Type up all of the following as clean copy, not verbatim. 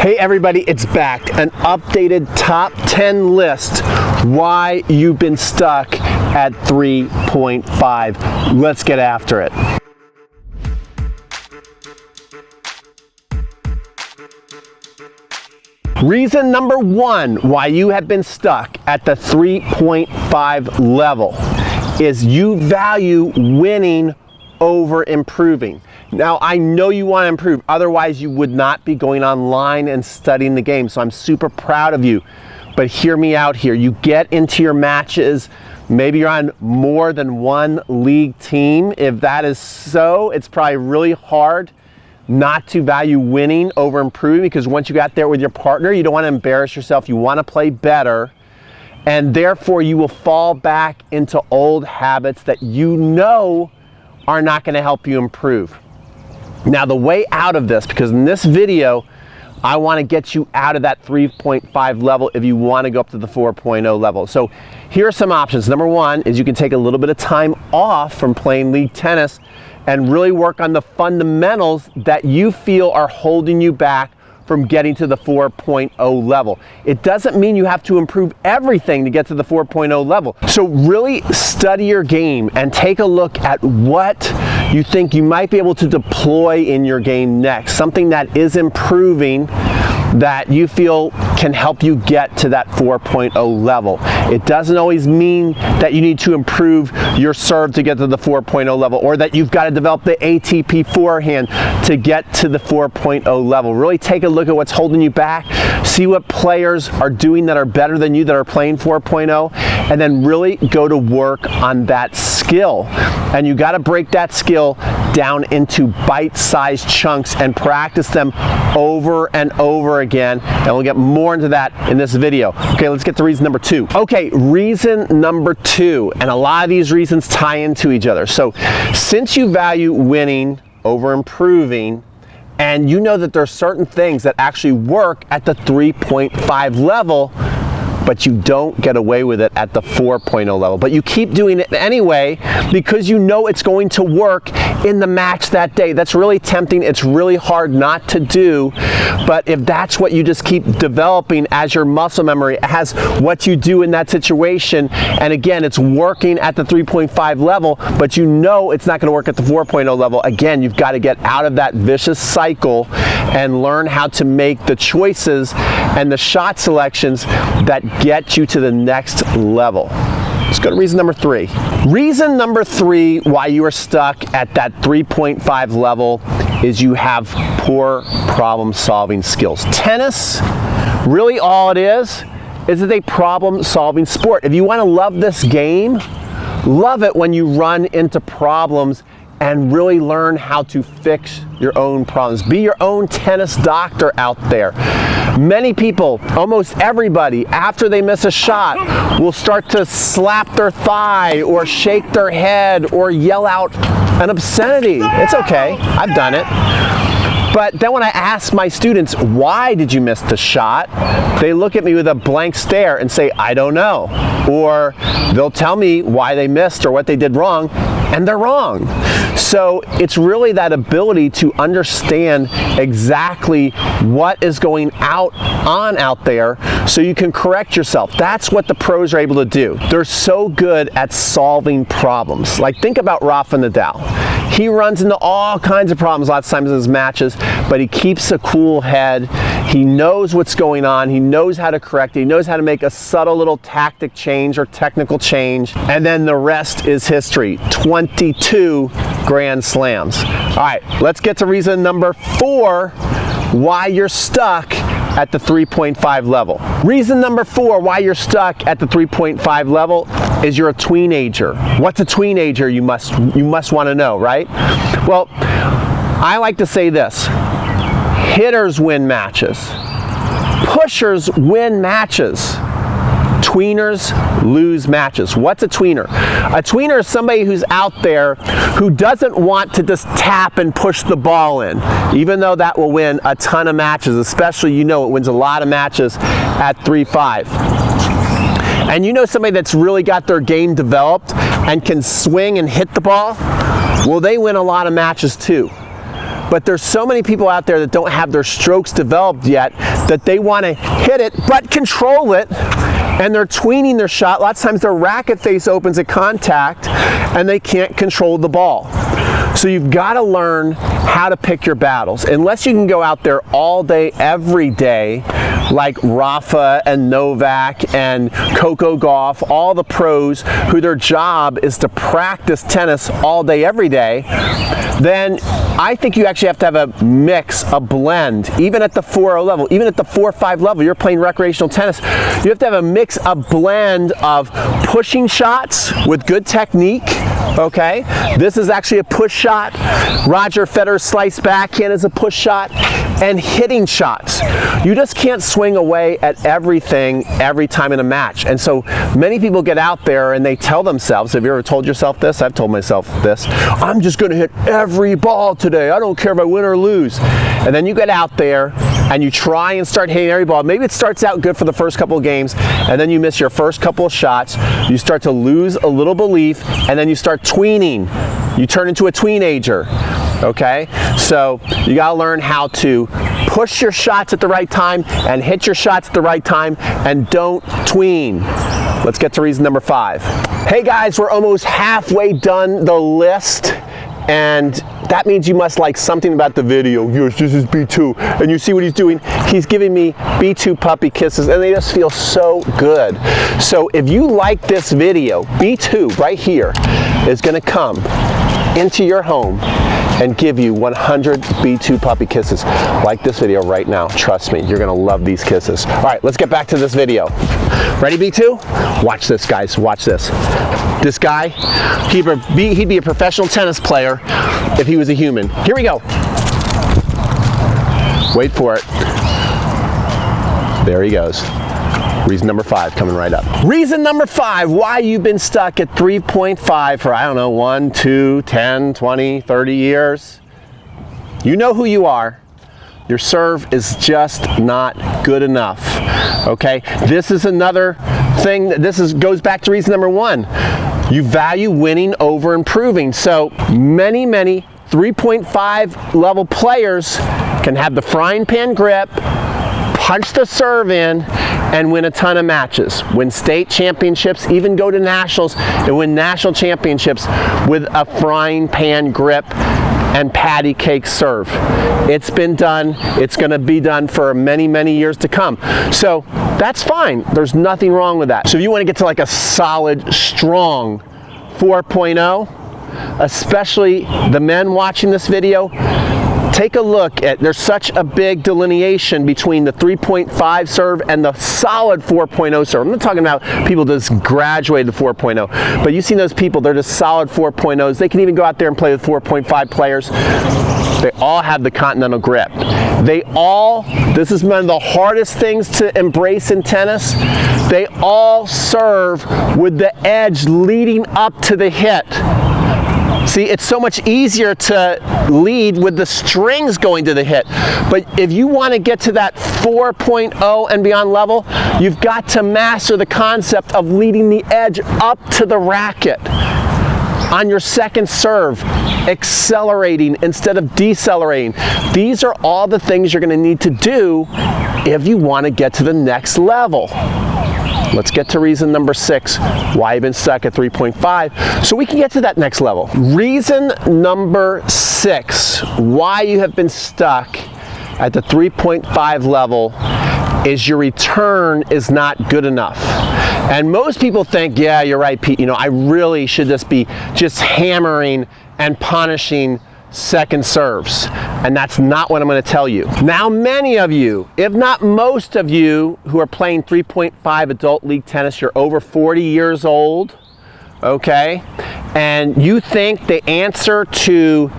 Hey everybody, it's back. An updated top 10 list why you've been stuck at 3.5. Let's get after it. Reason number one why you have been stuck at the 3.5 level is you value winning over improving. Now, I know you want to improve, otherwise you would not be going online and studying the game, so I'm super proud of you. But hear me out here. You get into your matches, maybe you're on more than one league team. If that is so, it's probably really hard not to value winning over improving, because once you got there with your partner, you don't want to embarrass yourself. You want to play better, and therefore you will fall back into old habits that you know are not going to help you improve. Now, the way out of this, because in this video, I want to get you out of that 3.5 level if you want to go up to the 4.0 level. So here are some options. Number one is you can take a little bit of time off from playing league tennis and really work on the fundamentals that you feel are holding you back from getting to the 4.0 level. It doesn't mean you have to improve everything to get to the 4.0 level. So really study your game and take a look at what you think you might be able to deploy in your game next. Something that is improving that you feel can help you get to that 4.0 level. It doesn't always mean that you need to improve your serve to get to the 4.0 level, or that you've got to develop the ATP forehand to get to the 4.0 level. Really take a look at what's holding you back, see what players are doing that are better than you that are playing 4.0, and then really go to work on that skill. And you got to break that skill down into bite-sized chunks and practice them over and over again, and we'll get more into that in this video. Okay, let's get to reason number two. Okay, reason number two, and a lot of these reasons tie into each other. So since you value winning over improving, and you know that there are certain things that actually work at the 3.5 level, but you don't get away with it at the 4.0 level. But you keep doing it anyway because you know it's going to work in the match that day. That's really tempting. It's really hard not to do. But if that's what you just keep developing as your muscle memory, as what you do in that situation, and again, it's working at the 3.5 level, but you know it's not going to work at the 4.0 level, again, you've got to get out of that vicious cycle and learn how to make the choices and the shot selections that get you to the next level. Let's go to reason number three. Reason number three why you are stuck at that 3.5 level is you have poor problem-solving skills. Tennis, really all it is it's a problem-solving sport. If you want to love this game, love it when you run into problems and really learn how to fix your own problems. Be your own tennis doctor out there. Many people, almost everybody, after they miss a shot, will start to slap their thigh or shake their head or yell out an obscenity. It's okay, I've done it. But then when I ask my students, why did you miss the shot? They look at me with a blank stare and say, I don't know. Or they'll tell me why they missed or what they did wrong, and they're wrong. So it's really that ability to understand exactly what is going on out there so you can correct yourself. That's what the pros are able to do. They're so good at solving problems. Like, think about Rafa Nadal. He runs into all kinds of problems lots of times in his matches, but he keeps a cool head. He knows what's going on. He knows how to correct it. He knows how to make a subtle little tactic change or technical change. And then the rest is history. 22 Grand Slams. All right, let's get to reason number four why you're stuck at the 3.5 level. Reason number four why you're stuck at the 3.5 level is you're a tweenager. What's a tweenager? You must want to know, right? Well, I like to say this. Hitters win matches. Pushers win matches. Tweeners lose matches. What's a tweener? A tweener is somebody who's out there who doesn't want to just tap and push the ball in, even though that will win a ton of matches, especially, it wins a lot of matches at 3.5. And somebody that's really got their game developed and can swing and hit the ball, well, they win a lot of matches too. But there's so many people out there that don't have their strokes developed yet that they want to hit it but control it, and they're tweening their shot. Lots of times their racket face opens at contact and they can't control the ball. So you've got to learn how to pick your battles. Unless you can go out there all day, every day, like Rafa and Novak and Coco Gauff, all the pros who their job is to practice tennis all day, every day, then I think you actually have to have a mix, a blend, even at the 4-0 level, even at the 4-5 level, you're playing recreational tennis, you have to have a mix, a blend of pushing shots with good technique. Okay, this is actually a push shot. Roger Federer's slice backhand is a push shot, and hitting shots. You just can't swing away at everything every time in a match. And so many people get out there and they tell themselves, have you ever told yourself this? I've told myself this. I'm just going to hit every ball today. I don't care if I win or lose. And then you get out there and you try and start hitting every ball. Maybe it starts out good for the first couple of games, and then you miss your first couple of shots. You start to lose a little belief, and then you start tweening. You turn into a tweenager, okay? So you gotta learn how to push your shots at the right time and hit your shots at the right time, and don't tween. Let's get to reason number 5. Hey guys, we're almost halfway done the list, and that means you must like something about the video. Yes, this is B2. And you see what he's doing? He's giving me B2 puppy kisses, and they just feel so good. So if you like this video, B2 right here is gonna come into your home and give you 100 B2 puppy kisses. Like this video right now. Trust me, you're gonna love these kisses. All right, let's get back to this video. Ready, B2? Watch this, guys, watch this. This guy, he'd be a professional tennis player if he was a human. Here we go. Wait for it. There he goes. Reason number 5 coming right up. Reason number 5 why you've been stuck at 3.5 for, I don't know, 1, 2, 10, 20, 30 years. You know who you are. Your serve is just not good enough. Okay? This is another thing. Goes back to reason number 1. You value winning over improving. So many 3.5 level players can have the frying pan grip, punch the serve in, and win a ton of matches. Win state championships, even go to nationals and win national championships with a frying pan grip and patty cake serve. It's been done. It's going to be done for many years to come. So that's fine. There's nothing wrong with that. So if you want to get to like a solid, strong 4.0, especially the men watching this video, take a look at, there's such a big delineation between the 3.5 serve and the solid 4.0 serve. I'm not talking about people just graduated to 4.0, but you've seen those people, they're just solid 4.0s. They can even go out there and play with 4.5 players. They all have the continental grip. This is one of the hardest things to embrace in tennis. They all serve with the edge leading up to the hit. See, it's so much easier to lead with the strings going to the hit. But if you want to get to that 4.0 and beyond level, you've got to master the concept of leading the edge up to the racket. On your second serve, accelerating instead of decelerating. These are all the things you're going to need to do if you want to get to the next level. Let's get to reason number 6, why you've been stuck at 3.5, so we can get to that next level. Reason number 6, why you have been stuck at the 3.5 level is your return is not good enough. And most people think, yeah, you're right, Pete, you know, I really should just be hammering and punishing second serves. And that's not what I'm going to tell you. Now, many of you, if not most of you who are playing 3.5 adult league tennis, you're over 40 years old, okay? And you think the answer to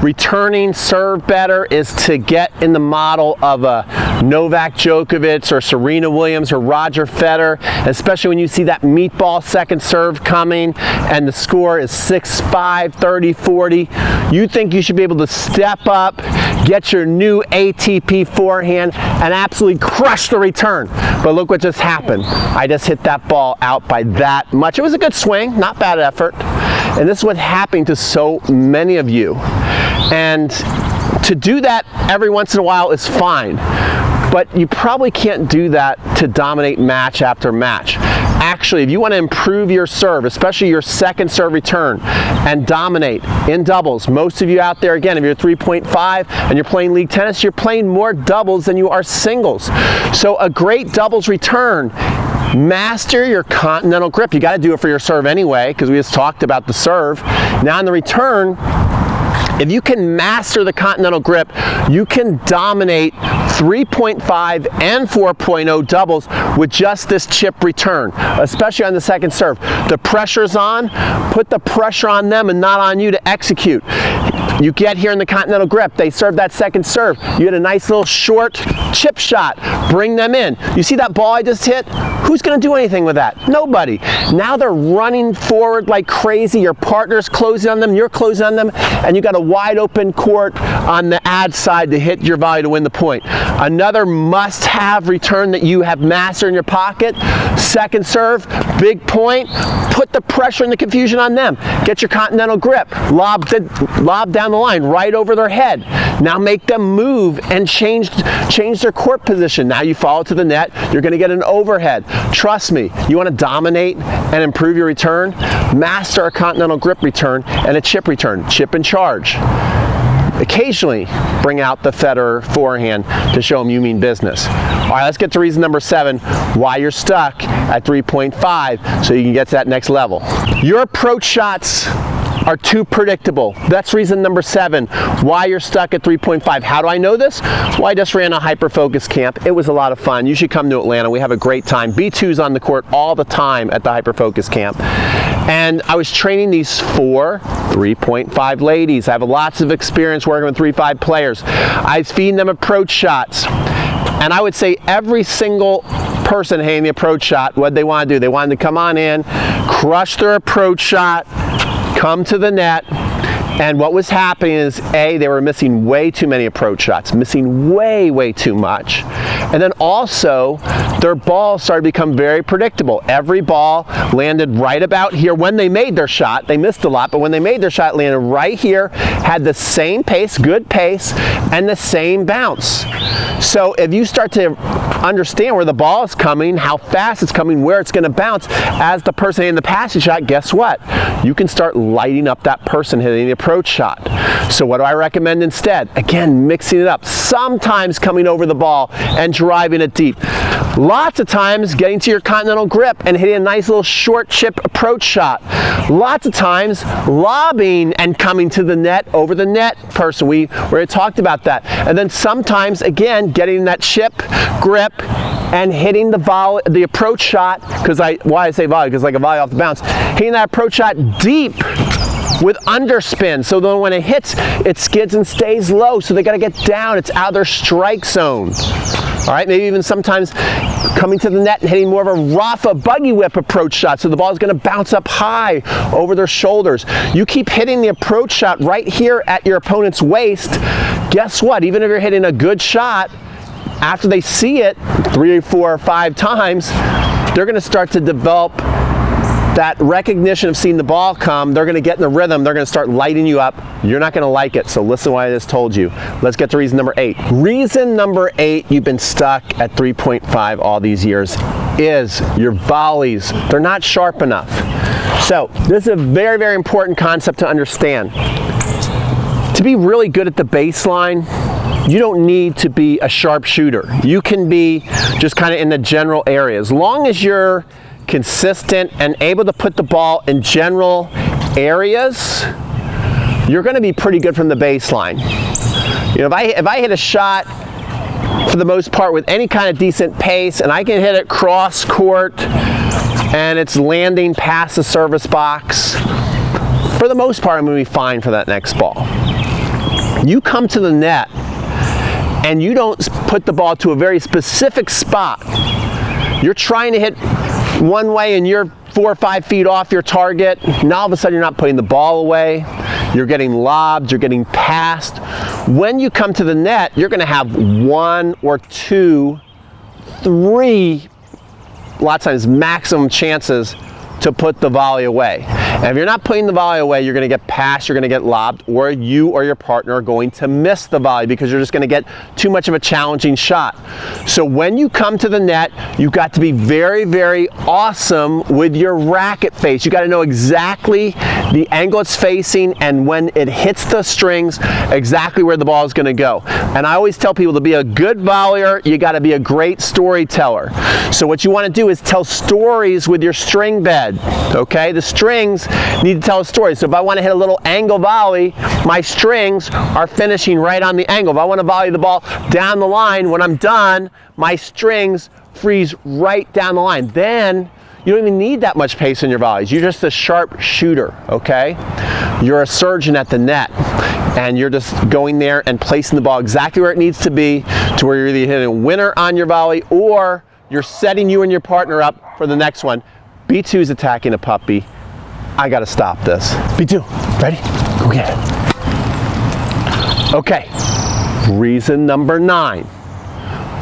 returning serve better is to get in the model of a Novak Djokovic or Serena Williams or Roger Federer, especially when you see that meatball second serve coming and the score is 6-5, 30-40. You think you should be able to step up, get your new ATP forehand, and absolutely crush the return. But look what just happened. I just hit that ball out by that much. It was a good swing, not bad effort. And this is what's happening to so many of you. And to do that every once in a while is fine. but you probably can't do that to dominate match after match. Actually, if you want to improve your serve, especially your second serve return, and dominate in doubles, most of you out there, again, if you're 3.5 and you're playing league tennis, you're playing more doubles than you are singles. So a great doubles return, master your continental grip. You got to do it for your serve anyway, because we just talked about the serve. Now in the return, if you can master the continental grip, you can dominate 3.5 and 4.0 doubles with just this chip return, especially on the second serve. The pressure's on, put the pressure on them and not on you to execute. You get here in the continental grip, they serve that second serve. You hit a nice little short chip shot, bring them in. You see that ball I just hit? Who's gonna do anything with that? Nobody. Now they're running forward like crazy. Your partner's closing on them, you're closing on them, and you got a wide open court on the ad side to hit your volley to win the point. Another must-have return that you have mastered in your pocket, second serve, big point, put the pressure and the confusion on them. Get your continental grip, lob down the line, right over their head. Now make them move and change their court position. Now you follow to the net, you're gonna get an overhead. Trust me, you wanna dominate and improve your return, master a continental grip return and a chip return, chip and charge. Occasionally bring out the Federer forehand to show them you mean business. All right, let's get to reason number 7, why you're stuck at 3.5 so you can get to that next level. Your approach shots are too predictable. That's reason number 7, why you're stuck at 3.5. How do I know this? Well, I just ran a Hyperfocus camp. It was a lot of fun. You should come to Atlanta. We have a great time. B2's on the court all the time at the Hyperfocus camp. And I was training these 4 3.5 ladies. I have lots of experience working with 3.5 players. I was feeding them approach shots. And I would say every single person hitting the approach shot, what they want to do, they wanted to come on in, crush their approach shot, come to the net, and what was happening is, A, they were missing way too many approach shots, missing way too much. And then also, their ball started to become very predictable. Every ball landed right about here when they made their shot. They missed a lot, but when they made their shot, it landed right here, had the same pace, good pace, and the same bounce. So if you start to understand where the ball is coming, how fast it's coming, where it's going to bounce, as the person hitting the passing shot, guess what? You can start lighting up that person hitting the approach shot. So what do I recommend instead? Again, mixing it up. Sometimes coming over the ball and driving it deep. Lots of times getting to your continental grip and hitting a nice little short chip approach shot. Lots of times lobbing and coming to the net over the net person. We already talked about that. And then sometimes, again, getting that chip grip and hitting the volley, the approach shot, why I say volley, because like a volley off the bounce, hitting that approach shot deep with underspin, so then when it hits, it skids and stays low, so they got to get down, it's out of their strike zone. All right, maybe even sometimes coming to the net and hitting more of a Rafa buggy whip approach shot, so the ball is going to bounce up high over their shoulders. You keep hitting the approach shot right here at your opponent's waist, guess what? Even if you're hitting a good shot, after they see it 3, 4, or 5 times, they're going to start to develop that recognition of seeing the ball come. They're going to get in the rhythm. They're going to start lighting you up. You're not going to like it, so listen to what I just told you. Let's get to reason number 8. Reason number 8 you've been stuck at 3.5 all these years is your volleys. They're not sharp enough. So this is a very important concept to understand. To be really good at the baseline, you don't need to be a sharp shooter. You can be just kind of in the general area. As long as you're consistent and able to put the ball in general areas, you're going to be pretty good from the baseline. You know, if I hit a shot for the most part with any kind of decent pace and I can hit it cross court and it's landing past the service box, for the most part I'm going to be fine for that next ball. You come to the net and you don't put the ball to a very specific spot. You're trying to hit one way and you're 4 or 5 feet off your target. Now all of a sudden you're not putting the ball away. You're getting lobbed, you're getting passed. When you come to the net, you're going to have 1 or 2, 3, a lot of times maximum chances to put the volley away. And if you're not putting the volley away, you're going to get passed, you're going to get lobbed, or you or your partner are going to miss the volley because you're just going to get too much of a challenging shot. So when you come to the net, you've got to be very, very awesome with your racket face. You got to know exactly the angle it's facing and when it hits the strings, exactly where the ball is going to go. And I always tell people, to be a good volleyer, you got to be a great storyteller. So what you want to do is tell stories with your string bed, okay? The strings need to tell a story. So if I want to hit a little angle volley, my strings are finishing right on the angle. If I want to volley the ball down the line, when I'm done, my strings freeze right down the line. Then you don't even need that much pace in your volleys. You're just a sharp shooter, okay? You're a surgeon at the net, and you're just going there and placing the ball exactly where it needs to be, to where you're either hitting a winner on your volley or you're setting you and your partner up for the next one. B2 is attacking a puppy. I gotta stop this. B2, ready? Go get it. Okay, reason number 9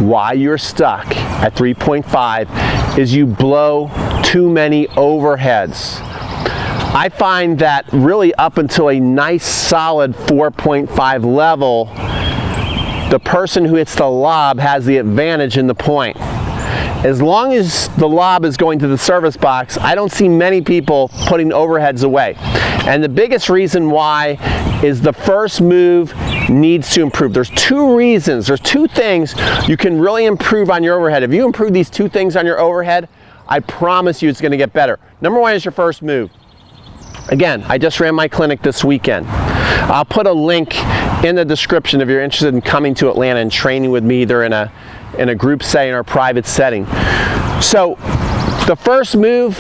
why you're stuck at 3.5 is you blow too many overheads. I find that really up until a nice solid 4.5 level, the person who hits the lob has the advantage in the point. As long as the lob is going to the service box, I don't see many people putting overheads away. And the biggest reason why is the first move needs to improve. There's 2 reasons, there's 2 things you can really improve on your overhead. If you improve these 2 things on your overhead, I promise you it's going to get better. Number 1 is your first move. Again, I just ran my clinic this weekend. I'll put a link in the description if you're interested in coming to Atlanta and training with me either in a group setting or a private setting. So the first move,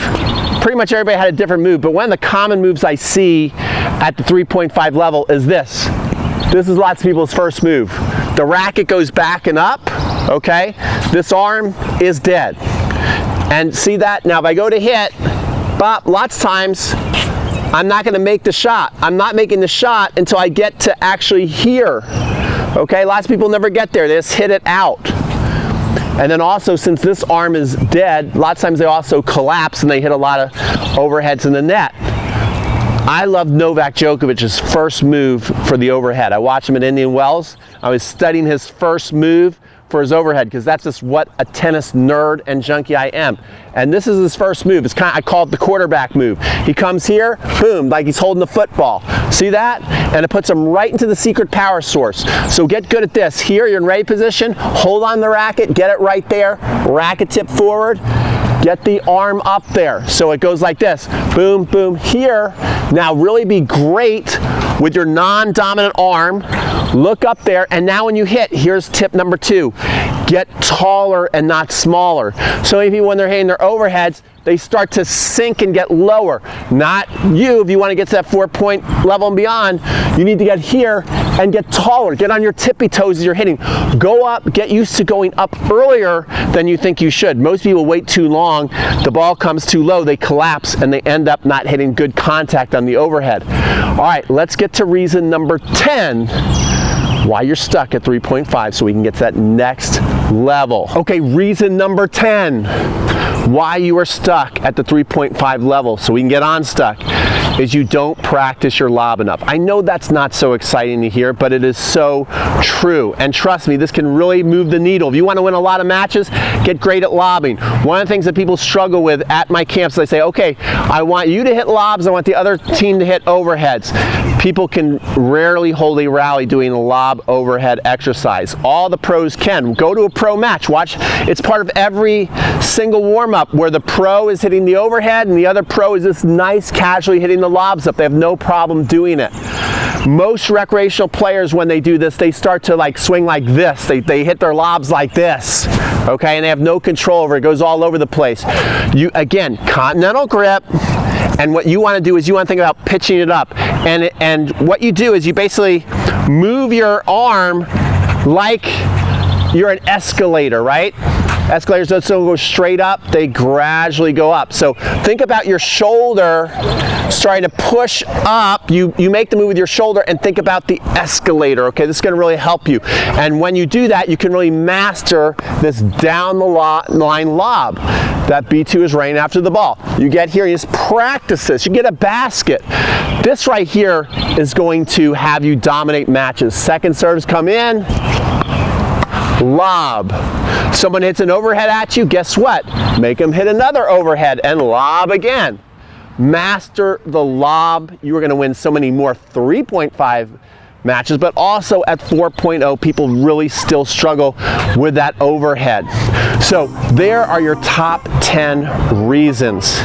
pretty much everybody had a different move, but one of the common moves I see at the 3.5 level is this. This is lots of people's first move. The racket goes back and up, okay? This arm is dead. And see that? Now if I go to hit, bop, lots of times I'm not going to make the shot. I'm not making the shot until I get to actually here. Okay, lots of people never get there. They just hit it out. And then also, since this arm is dead, lots of times they also collapse and they hit a lot of overheads in the net. I love Novak Djokovic's first move for the overhead. I watched him at Indian Wells. I was studying his first move for his overhead because that's just what a tennis nerd and junkie I am. And this is his first move. It's I call it the quarterback move. He comes here, boom, like he's holding the football. See that? And it puts him right into the secret power source. So get good at this. Here, you're in ready position, hold on the racket, get it right there, racket tip forward, get the arm up there. So it goes like this, boom, boom, here. Now really be great with your non-dominant arm. Look up there, and now when you hit, here's tip number 2. Get taller and not smaller. So many people, when they're hitting their overheads, they start to sink and get lower. Not you. If you want to get to that 4-point level and beyond, you need to get here and get taller. Get on your tippy toes as you're hitting. Go up, get used to going up earlier than you think you should. Most people wait too long, the ball comes too low, they collapse, and they end up not hitting good contact on the overhead. All right, let's get to reason number 10. Why you're stuck at 3.5 so we can get to that next level. Okay, reason number 10 why you are stuck at the 3.5 level so we can get unstuck is you don't practice your lob enough. I know that's not so exciting to hear, but it is so true. And trust me, this can really move the needle. If you want to win a lot of matches, get great at lobbing. One of the things that people struggle with at my camps, they say, okay, I want you to hit lobs, I want the other team to hit overheads. People can rarely hold a rally doing a lob overhead exercise. All the pros can. Go to a pro match. Watch, it's part of every single warm-up where the pro is hitting the overhead and the other pro is just nice casually hitting the lobs up. They have no problem doing it. Most recreational players, when they do this, they start to like swing like this. They hit their lobs like this, okay, and they have no control over it. It goes all over the place. You, again, continental grip. And what you want to do is you want to think about pitching it up. And what you do is you basically move your arm like you're an escalator, right? Escalators don't go straight up, they gradually go up. So think about your shoulder starting to push up. You make the move with your shoulder and think about the escalator, okay? This is gonna really help you. And when you do that, you can really master this down the line lob. that B2 is right after the ball. You get here, you just practice this. You get a basket. This right here is going to have you dominate matches. Second serves come in, lob. Someone hits an overhead at you, guess what? Make them hit another overhead and lob again. Master the lob. You are going to win so many more 3.5 matches, but also at 4.0, people really still struggle with that overhead. So there are your top 10 reasons.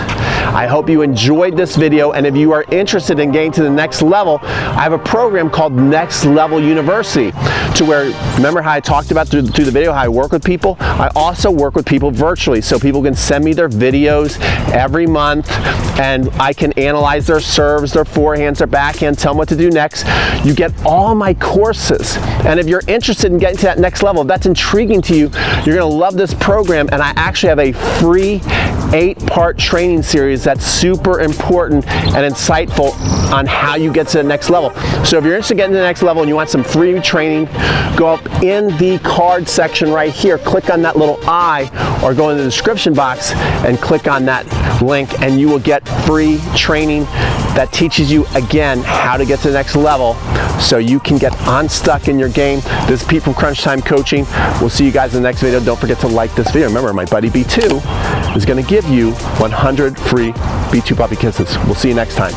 I hope you enjoyed this video, and if you are interested in getting to the next level, I have a program called Next Level University, to where, remember how I talked about through the video how I work with people? I also work with people virtually, so people can send me their videos every month, and I can analyze their serves, their forehands, their backhand, tell them what to do next. You get all my courses, and if you're interested in getting to that next level, if that's intriguing to you, you're gonna love this program, and I actually have a free 8-part training series that's super important and insightful on how you get to the next level. So if you're interested in getting to the next level and you want some free training, go up in the card section right here, click on that little I, or go in the description box and click on that link, and you will get free training that teaches you again how to get to the next level so you can get unstuck in your game. This is Pete from Crunch Time Coaching. We'll see you guys in the next video. Don't forget to like this video. Remember, my buddy B2 is going to give you 100 free B2 puppy kisses. We'll see you next time.